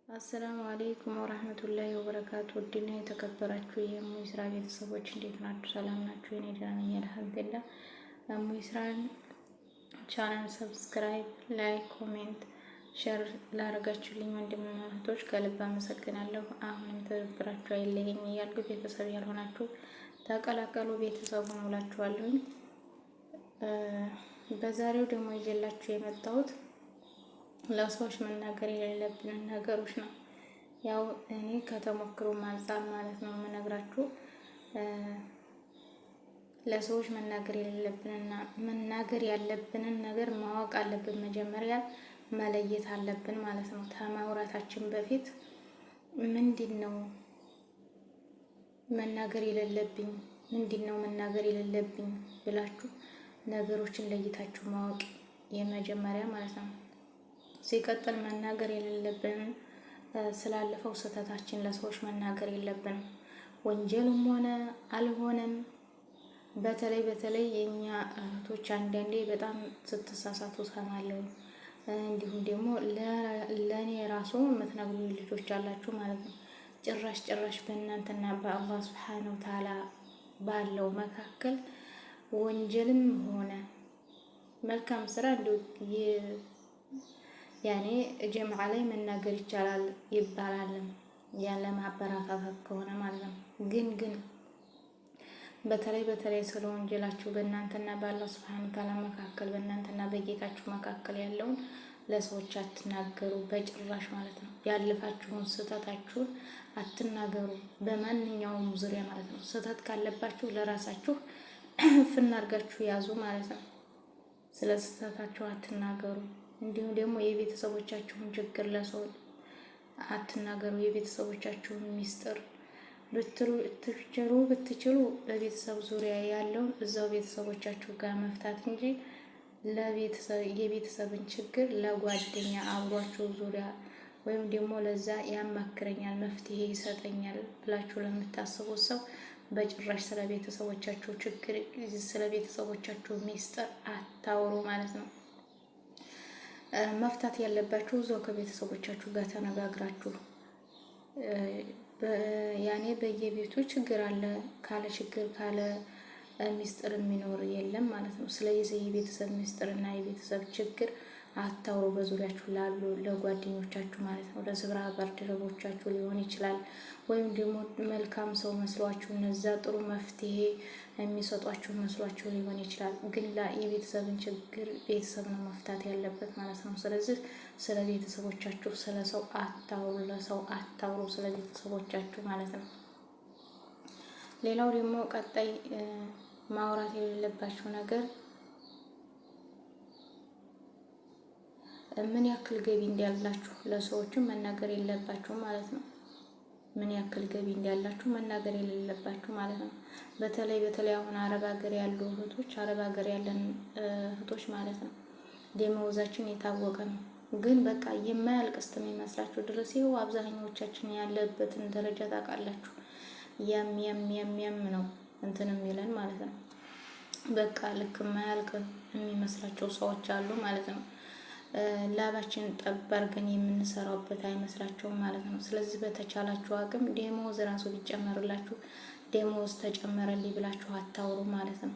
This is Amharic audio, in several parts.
አሰላሙ አለይኩም ወራህመቱላሂ ወበረካቱ። ውድና የተከበራችሁ የሙ ይስራ ቤተሰቦች እንዴት ናችሁ? ሰላም ናችሁ? እኔ ደህና ነኝ አልሐምዱሊላህ። mu ይስራን ቻናል ሰብስክራይብ፣ ላይክ፣ ኮሜንት፣ ሼር ላደረጋችሁልኝ ወንድምና እህቶች ከልብ አመሰግናለሁ። አሁንም ትብብራችሁ አይለየኝ እያልኩ ቤተሰብ ያልሆናችሁ ተቀላቀሉ፣ ቤተሰብ ሁኑ እላችኋለሁ። በዛሬው ደግሞ ይዤላችሁ የመጣሁት ለሰዎች መናገር የሌለብንን ነገሮች ነው። ያው እኔ ከተሞክሮ አንፃር ማለት ነው የምነግራችሁ። ለሰዎች መናገር የሌለብንና መናገር ያለብንን ነገር ማወቅ አለብን። መጀመሪያ መለየት አለብን ማለት ነው። ከማውራታችን በፊት ምንድነው መናገር የሌለብኝ፣ ምንድነው መናገር የሌለብኝ ብላችሁ ነገሮችን ለይታችሁ ማወቅ የመጀመሪያ ማለት ነው። ሲቀጥል መናገር የሌለብን ስላለፈው ስህተታችን ለሰዎች መናገር የለብንም። ወንጀልም ሆነ አልሆነም። በተለይ የኛ እህቶች አንዳንዴ በጣም ስትሳሳቱ ሰማለሁ። እንዲሁም ደግሞ ለኔ ራሱ የምትነግሩኝ ልጆች አላችሁ ማለት ነው። ጭራሽ በእናንተና በአላህ ሱብሓነሁ ወተዓላ ባለው መካከል ወንጀልም ሆነ መልካም ስራ ያኔ ጀምዓ ላይ መናገር ይቻላል ይባላል፣ ያለ ማበረታታት ከሆነ ማለት ነው። ግን በተለይ ስለ ወንጀላችሁ በእናንተና በአላህ ሱብሓነሁ ወተዓላ መካከል በእናንተና በጌታችሁ መካከል ያለውን ለሰዎች አትናገሩ በጭራሽ ማለት ነው። ያለፋችሁን ስህተታችሁን አትናገሩ በማንኛውም ዙሪያ ማለት ነው። ስህተት ካለባችሁ ለራሳችሁ ፍናርጋችሁ ያዙ ማለት ነው። ስለ ስህተታችሁ አትናገሩ። እንዲሁም ደግሞ የቤተሰቦቻችሁን ችግር ለሰው አትናገሩ። የቤተሰቦቻችሁን ሚስጥር ብትችሉ በቤተሰብ ዙሪያ ያለውን እዛው ቤተሰቦቻችሁ ጋር መፍታት እንጂ የቤተሰብን ችግር ለጓደኛ አብሯችሁ ዙሪያ ወይም ደግሞ ለዛ ያማክረኛል መፍትሄ ይሰጠኛል ብላችሁ ለምታስቡት ሰው በጭራሽ ስለ ቤተሰቦቻችሁ ችግር ስለ ቤተሰቦቻችሁ ሚስጥር አታውሩ ማለት ነው። መፍታት ያለባችሁ እዛው ከቤተሰቦቻችሁ ጋር ተነጋግራችሁ ያኔ በየቤቱ ችግር አለ ካለ ሚስጥር የሚኖር የለም ማለት ነው። ስለዚህ የቤተሰብ ሚስጥርና የቤተሰብ ችግር አታውሩ በዙሪያችሁ ላሉ ለጓደኞቻችሁ ማለት ነው። ለስራ ባልደረቦቻችሁ ሊሆን ይችላል፣ ወይም ደግሞ መልካም ሰው መስሏችሁ እነዛ ጥሩ መፍትሄ የሚሰጧችሁ መስሏችሁ ሊሆን ይችላል። ግን የቤተሰብን ችግር ቤተሰብ ነው መፍታት ያለበት ማለት ነው። ስለዚህ ስለ ቤተሰቦቻችሁ ስለ ሰው አታውሩ፣ ለሰው አታውሩ ስለ ቤተሰቦቻችሁ ማለት ነው። ሌላው ደግሞ ቀጣይ ማውራት የሌለባችሁ ነገር ምን ያክል ገቢ እንዳላችሁ ለሰዎችም መናገር የለባችሁ ማለት ነው። ምን ያክል ገቢ እንዳላችሁ መናገር የሌለባችሁ ማለት ነው። በተለይ አሁን አረብ ሀገር ያሉ እህቶች፣ አረብ ሀገር ያለን እህቶች ማለት ነው ደመወዛችን የታወቀ ነው። ግን በቃ የማያልቅ እስከሚመስላችሁ ድረስ ይኸው አብዛኛዎቻችን ያለበትን ደረጃ ታውቃላችሁ። ያም ነው እንትን የሚለን ማለት ነው። በቃ ልክ የማያልቅ የሚመስላቸው ሰዎች አሉ ማለት ነው። ላባችን ጠብ አድርገን የምንሰራበት አይመስላቸውም ማለት ነው። ስለዚህ በተቻላችሁ አቅም ደሞዝ ራሱ ቢጨመርላችሁ ደሞዝ ተጨመረልኝ ብላችሁ አታውሩ ማለት ነው።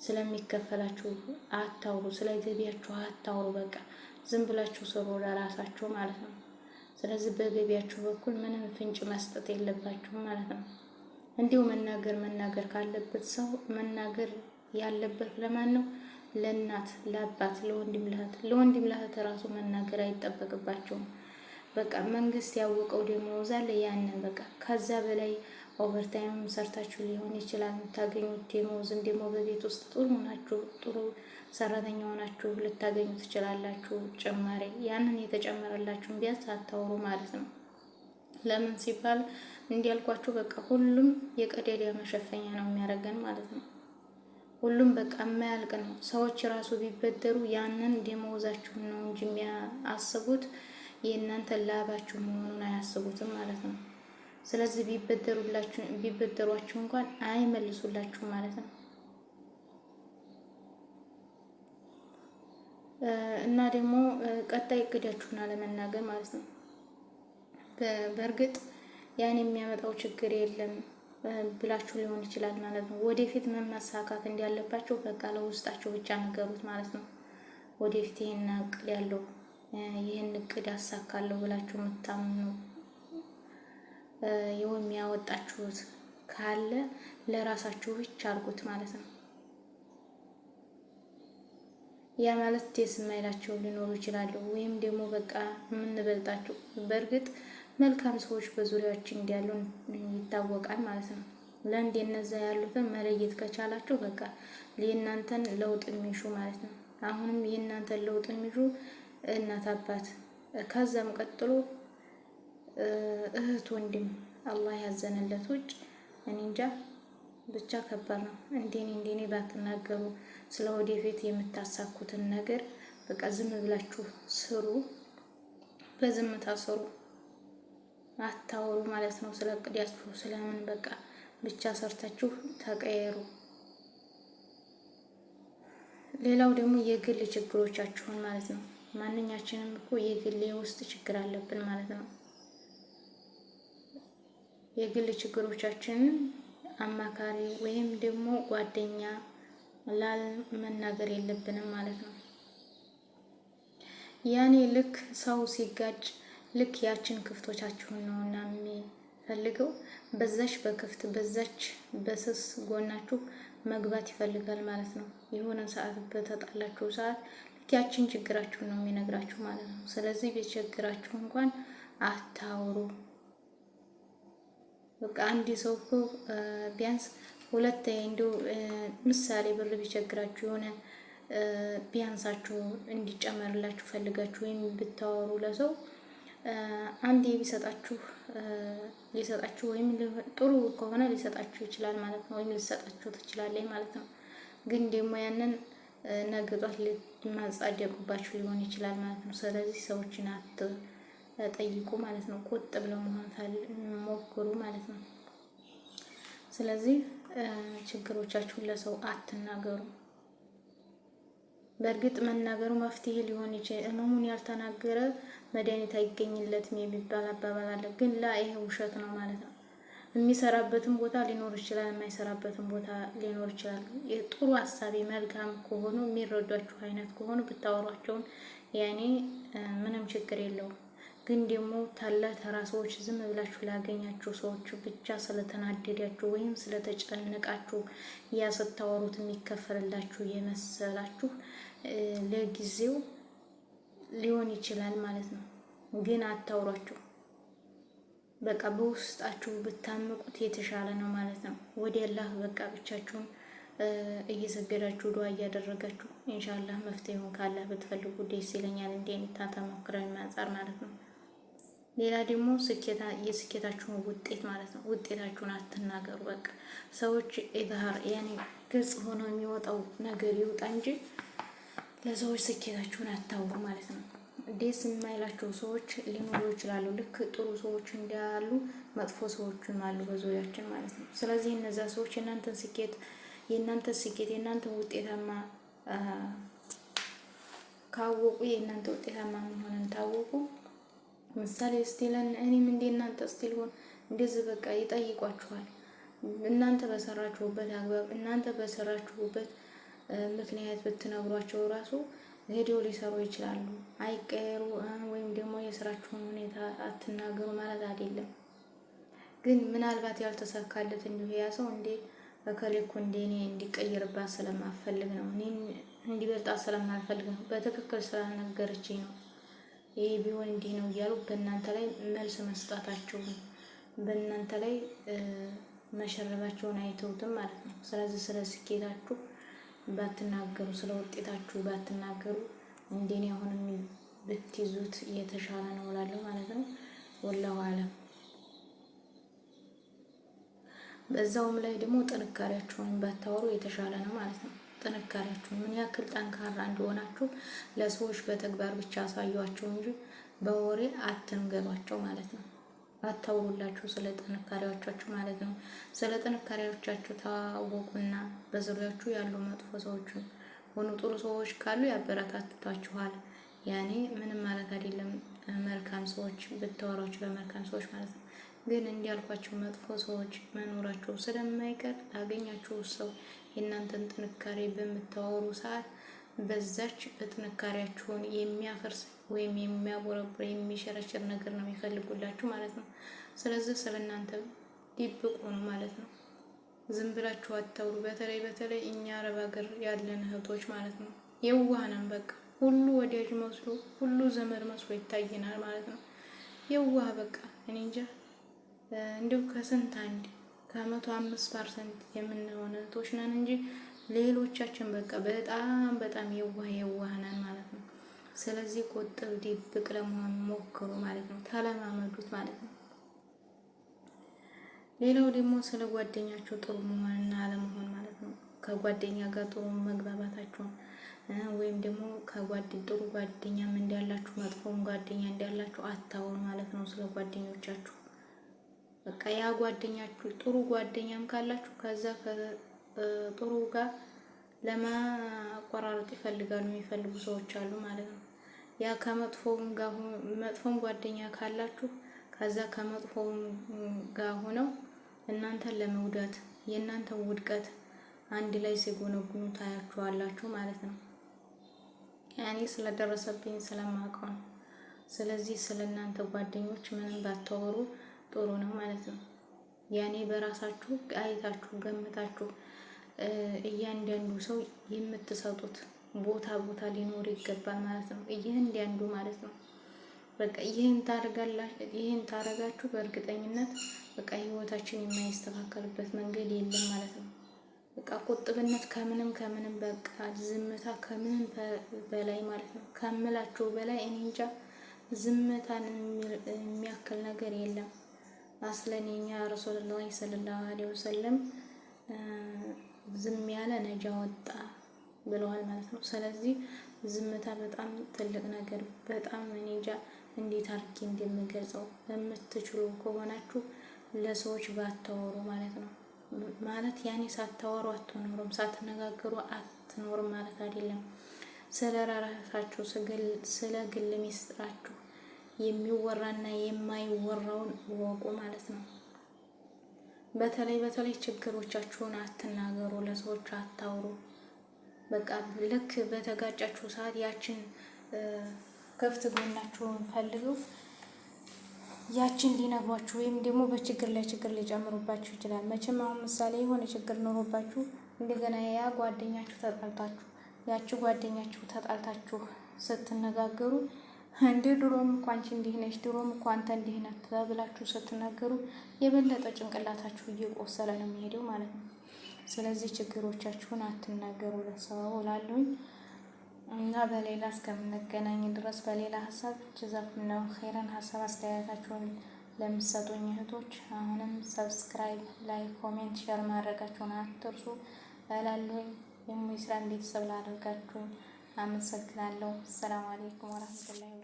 ስለሚከፈላችሁ አታውሩ፣ ስለ ገቢያችሁ አታውሩ። በቃ ዝም ብላችሁ ስሩ ለራሳችሁ ማለት ነው። ስለዚህ በገቢያችሁ በኩል ምንም ፍንጭ መስጠት የለባችሁም ማለት ነው። እንዲሁ መናገር ካለበት ሰው መናገር ያለበት ለማን ነው? ለእናት፣ ለአባት፣ ለወንድም ለእህት ራሱ መናገር አይጠበቅባቸውም። በቃ መንግስት ያወቀው ደሞዝ አለ፣ ያንን በቃ ከዛ በላይ ኦቨርታይም ሰርታችሁ ሊሆን ይችላል የምታገኙት ደሞዝን ደግሞ በቤት ውስጥ ጥሩ ሰራተኛ ሆናችሁ ልታገኙ ትችላላችሁ ጭማሪ። ያንን የተጨመረላችሁን ቢያንስ አታውሩ ማለት ነው። ለምን ሲባል እንዲያልኳችሁ በቃ ሁሉም የቀዳዳ መሸፈኛ ነው የሚያደርገን ማለት ነው። ሁሉም በቃ የማያልቅ ነው። ሰዎች ራሱ ቢበደሩ ያንን ደመወዛችሁን ነው እንጂ የሚያስቡት የእናንተ ላባችሁ መሆኑን አያስቡትም ማለት ነው። ስለዚህ ቢበደሯችሁ እንኳን አይመልሱላችሁ ማለት ነው። እና ደግሞ ቀጣይ እቅዳችሁን አለመናገር ማለት ነው። በእርግጥ ያን የሚያመጣው ችግር የለም ብላችሁ ሊሆን ይችላል ማለት ነው። ወደፊት ምን መሳካት እንዳለባቸው በቃ ለውስጣቸው ብቻ ነገሩት ማለት ነው። ወደፊት ይሄን እቅድ ያለው ይሄን እቅድ አሳካለሁ ብላችሁ የምታምኑ የሚያወጣችሁት ካለ ለራሳችሁ ብቻ አድርጉት ማለት ነው። ያ ማለት ደስ የማይላቸው ሊኖሩ ይችላሉ፣ ወይም ደግሞ በቃ የምንበልጣቸው። በእርግጥ መልካም ሰዎች በዙሪያችን እንዳሉ ይታወቃል ማለት ነው። ለእንደ እነዛ ያሉትን መለየት ከቻላችሁ በቃ የእናንተን ለውጥ የሚሹ ማለት ነው። አሁንም የእናንተን ለውጥ የሚሹ እናት አባት፣ ከዛም ቀጥሎ እህት ወንድም አላህ ያዘነለት ውጭ እኔ እንጃ ብቻ ከባድ ነው። እንደኔ ባትናገሩ ስለ ወደፊት የምታሳኩትን ነገር በቃ ዝም ብላችሁ ስሩ፣ በዝምታ ስሩ፣ አታውሩ ማለት ነው። ስለ እቅዳችሁ ስለምን በቃ ብቻ ሰርታችሁ ተቀየሩ። ሌላው ደግሞ የግል ችግሮቻችሁን ማለት ነው። ማንኛችንም እኮ የግል የውስጥ ችግር አለብን ማለት ነው። የግል ችግሮቻችንን አማካሪ ወይም ደግሞ ጓደኛ መናገር የለብንም ማለት ነው። ያኔ ልክ ሰው ሲጋጭ ልክ ያችን ክፍቶቻችሁን ነው እና የሚፈልገው በዛች በክፍት በዛች በስስ ጎናችሁ መግባት ይፈልጋል ማለት ነው። የሆነ ሰዓት በተጣላችሁ ሰዓት ልክ ያችን ችግራችሁን ነው የሚነግራችሁ ማለት ነው። ስለዚህ በችግራችሁ እንኳን አታውሩ። በቃ አንድ ሰው እኮ ቢያንስ ሁለት እንደው ምሳሌ ብር ቢቸግራችሁ የሆነ ቢያንሳችሁ እንዲጨመርላችሁ ፈልጋችሁ ወይም ብታወሩ ለሰው አንዴ ሊሰጣችሁ ወይም ጥሩ ከሆነ ሊሰጣችሁ ይችላል ማለት ነው። ወይም ሊሰጣችሁ ትችላለች ማለት ነው። ግን ደግሞ ያንን ነገ ጧት ሊማጻደቁባችሁ ሊሆን ይችላል ማለት ነው። ስለዚህ ሰዎችን ጠይቁ ማለት ነው። ቁጥብ ለመሆን ሞክሩ ማለት ነው። ስለዚህ ችግሮቻችሁን ለሰው አትናገሩ። በእርግጥ መናገሩ መፍትሄ ሊሆን ይችላል። ህመሙን ያልተናገረ መድኃኒት አይገኝለትም የሚባል አባባል አለ። ግን ይሄ ውሸት ነው ማለት ነው። የሚሰራበትን ቦታ ሊኖር ይችላል፣ የማይሰራበትን ቦታ ሊኖር ይችላል። የጥሩ ሀሳቢ መልካም ከሆኑ የሚረዷችሁ አይነት ከሆኑ ብታወሯቸውን ያኔ ምንም ችግር የለውም። ግን ደግሞ ተራ ሰዎች ዝም ብላችሁ ላገኛችሁ ሰዎች ብቻ ስለተናደዳችሁ ወይም ስለተጨነቃችሁ ያ ስታወሩት የሚከፈልላችሁ የመሰላችሁ ለጊዜው ሊሆን ይችላል ማለት ነው። ግን አታውሯቸው። በቃ በውስጣችሁ ብታምቁት የተሻለ ነው ማለት ነው። ወደ አላህ በቃ ብቻችሁን እየሰገዳችሁ ዱዓ እያደረጋችሁ ኢንሻአላህ መፍትሄውን ካላህ ብትፈልጉ ደስ ይለኛል። እንዴት ተሞክረን አንፃር ማለት ነው። ሌላ ደግሞ የስኬታችሁን ውጤት ማለት ነው። ውጤታችሁን አትናገሩ። በቃ ሰዎች ኢዝሃር ያኔ ግልጽ ሆኖ የሚወጣው ነገር ይውጣ እንጂ ለሰዎች ስኬታችሁን አታውሩ ማለት ነው። ደስ የማይላቸው ሰዎች ሊኖሩ ይችላሉ። ልክ ጥሩ ሰዎች እንዳሉ መጥፎ ሰዎችም አሉ በዙሪያችን ማለት ነው። ስለዚህ እነዛ ሰዎች የእናንተን ስኬት የእናንተን ውጤታማ ካወቁ የእናንተ ውጤታማ መሆንን ታወቁ ምሳሌ ስቲለን እኔም እንደ እናንተ ስቲል ሆን እንደዚህ በቃ ይጠይቋችኋል። እናንተ በሰራችሁበት አግባብ እናንተ በሰራችሁበት ምክንያት ብትነግሯቸው ራሱ ሄደው ሊሰሩ ይችላሉ። አይቀየሩ ወይም ደግሞ የስራችሁን ሁኔታ አትናገሩ ማለት አይደለም። ግን ምናልባት ያልተሳካለት እንዲሁ ያ ሰው እንዴ በከሌኩ እንደኔ እንዲቀየርባት ስለማፈልግ ነው፣ እኔ እንዲበልጣት ስለማልፈልግ ነው፣ በትክክል ስላልነገረችኝ ነው፣ ይሄ ቢሆን እንዲህ ነው እያሉ በእናንተ ላይ መልስ መስጣታቸውን በእናንተ ላይ መሸረባቸውን አይተውትም ማለት ነው። ስለዚህ ስለ ስኬታችሁ ባትናገሩ፣ ስለ ውጤታችሁ ባትናገሩ እንደኔ አሁንም ብትይዙት የተሻለ ነው እላለሁ ማለት ነው። ወላሁ አለም። በዛውም ላይ ደግሞ ጥንካሬያችሁን ባታወሩ የተሻለ ነው ማለት ነው። ጥንካሬያችሁን ምን ያክል ጠንካራ እንደሆናችሁ ለሰዎች በተግባር ብቻ አሳዩዋቸው እንጂ በወሬ አትንገሯቸው ማለት ነው። አታውሩላችሁ ስለ ጥንካሬዎቻችሁ ማለት ነው። ስለ ጥንካሬዎቻችሁ ታወቁና በዙሪያችሁ ያሉ መጥፎ ሰዎች ሆኑ ጥሩ ሰዎች ካሉ ያበረታታችኋል። ያኔ ምንም ማለት አይደለም። መልካም ሰዎች ብታወሯቸው ለመልካም ሰዎች ማለት ነው። ግን እንዲያልኳቸው መጥፎ ሰዎች መኖራቸው ስለማይቀር ላገኛችሁ ሰው የእናንተን ጥንካሬ በምታወሩ ሰዓት በዛች በጥንካሬያችሁን የሚያፈርስ ወይም የሚያቦረቡር የሚሸረሽር ነገር ነው የሚፈልጉላችሁ ማለት ነው። ስለዚህ ስለእናንተ ዲብቁ ነው ማለት ነው። ዝም ብላችሁ አታውሩ። በተለይ እኛ አረብ ሀገር ያለን እህቶች ማለት ነው የዋህ ነን። በቃ ሁሉ ወዳጅ መስሎ ሁሉ ዘመድ መስሎ ይታየናል ማለት ነው። የዋህ በቃ እኔ እንጃ እንደው ከስንት አንድ ከ105% የምንሆን እህቶች ነን እንጂ ሌሎቻችን በቃ በጣም የዋህ ነን ማለት ነው። ስለዚህ ቁጥብ ድብቅ ለመሆን ሞክሩ ማለት ነው። ተለማመዱት ማለት ነው። ሌላው ደግሞ ስለ ጓደኛችሁ ጥሩ መሆንና አለመሆን ማለት ነው። ከጓደኛ ጋር ጥሩ መግባባታችሁን ወይም ደግሞ ጥሩ ጓደኛም እንዳላችሁ መጥፎም ጓደኛ እንዳላችሁ አታውሩ ማለት ነው። ስለ ጓደኞቻችሁ በቃ ያ ጓደኛችሁ ጥሩ ጓደኛም ካላችሁ ከዛ ጥሩ ጋር ለማቆራረጥ ይፈልጋሉ የሚፈልጉ ሰዎች አሉ ማለት ነው። ያ መጥፎም ጓደኛ ካላችሁ ከዛ ከመጥፎም ጋር ሆነው እናንተን ለመውዳት የእናንተን ውድቀት አንድ ላይ ሲጎነጉኑ ታያችኋላችሁ ማለት ነው። ያኔ ስለደረሰብኝ ስለማውቀው ነው። ስለዚህ ስለእናንተ ጓደኞች ምንም ባታወሩ ጥሩ ነው ማለት ነው። ያኔ በራሳችሁ አይታችሁ ገምታችሁ እያንዳንዱ ሰው የምትሰጡት ቦታ ሊኖር ይገባል ማለት ነው። እያንዳንዱ ማለት ነው። በቃ ይህን ታረጋችሁ በእርግጠኝነት በቃ ህይወታችን የማይስተካከልበት መንገድ የለም ማለት ነው። በቃ ቁጥብነት ከምንም በቃ ዝምታ ከምንም በላይ ማለት ነው። ከምላችሁ በላይ እኔ እንጃ ዝምታን የሚያክል ነገር የለም። አስለኔኛ ረሱላህ ሰለላሁ ዐለይሂ ወሰለም ዝም ያለ ነጃ ወጣ ብለዋል ማለት ነው። ስለዚህ ዝምታ በጣም ትልቅ ነገር በጣም እኔ እንጃ እንዴት አድርጌ እንደምገልጸው የምትችሉ ከሆናችሁ ለሰዎች ባታወሩ ማለት ነው። ማለት ያኔ ሳታወሩ አትኖሩም፣ ሳትነጋገሩ አትኖሩም ማለት አይደለም። ስለ ራሳችሁ ስለ ግል ሚስጥራችሁ የሚወራና የማይወራውን ወቁ ማለት ነው። በተለይ ችግሮቻችሁን አትናገሩ፣ ለሰዎች አታውሩ። በቃ ልክ በተጋጫችሁ ሰዓት ያችን ክፍት ጎናችሁን ፈልገው ያችን ሊነግሯችሁ ወይም ደግሞ በችግር ላይ ችግር ሊጨምሩባችሁ ይችላል። መቼም አሁን ምሳሌ የሆነ ችግር ኖሮባችሁ እንደገና ያቺ ጓደኛችሁ ተጣልታችሁ ስትነጋገሩ እንደ ድሮም እኮ አንቺ እንዲህ ነሽ፣ ድሮም እኮ አንተ እንዲህ ነህ ተብላችሁ ስትናገሩ የበለጠ ጭንቅላታችሁ እየቆሰለ ነው የሚሄደው ማለት ነው። ስለዚህ ችግሮቻችሁን አትናገሩ ለሰው እላለሁኝ እና በሌላ እስከምንገናኝ ድረስ በሌላ ሀሳብ ጀዛኩሙላሁ ኸይረን። ሀሳብ አስተያየታችሁን ለምትሰጡኝ እህቶች አሁንም ሰብስክራይብ፣ ላይክ፣ ኮሜንት፣ ሼር ማድረጋችሁን አትርሱ እላለሁኝ። የሙስሊም ቤተሰብ ላደርጋችሁኝ አመሰግናለሁ። ሰላም አለይኩም ወራህመቱላሂ